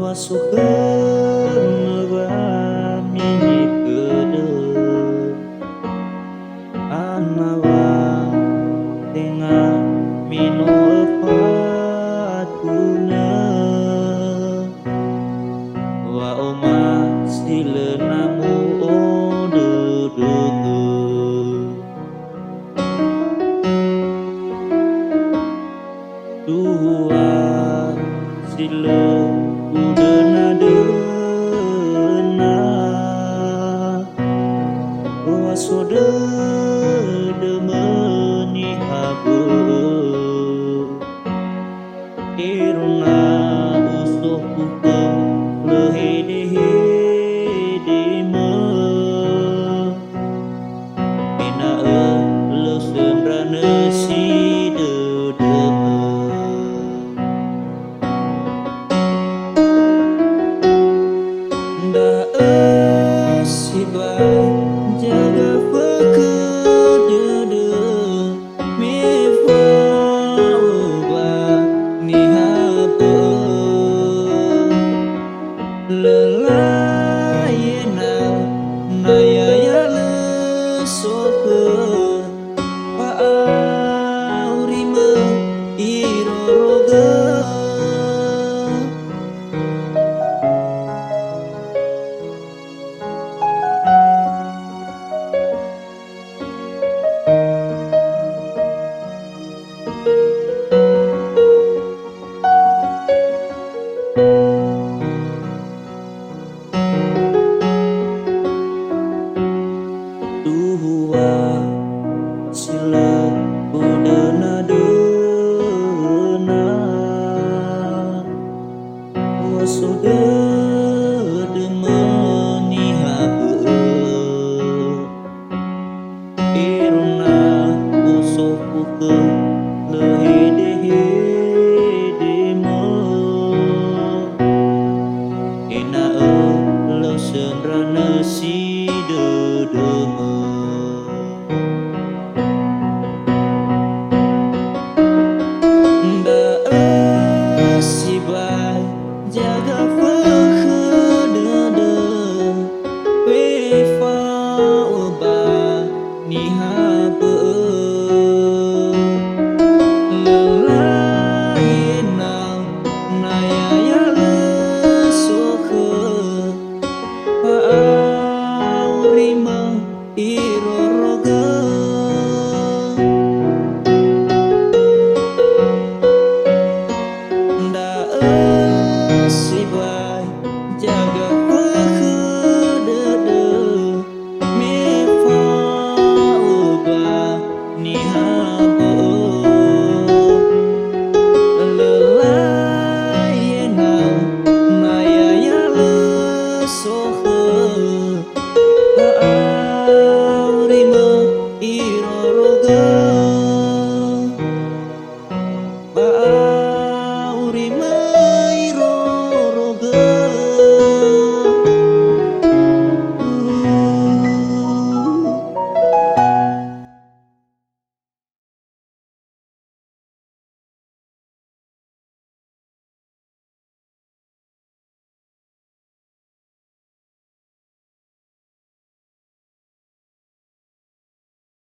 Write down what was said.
Wasukeun mini keudeuh anawa tenga mino patuna wa oma sileunamu odeudeung dua sileu udeuna deuna wasodeudeung meuni habeuh irungna usuh pukeun leuhede-hede meuh mina leuseun raneusi deudeuh si bae jaga peukeun deudeuh mifa ubah nihabeuh lelayeuna nayaya leusokeun paaurimeuh irorogeun dua sileu udeuna deuna wasudeung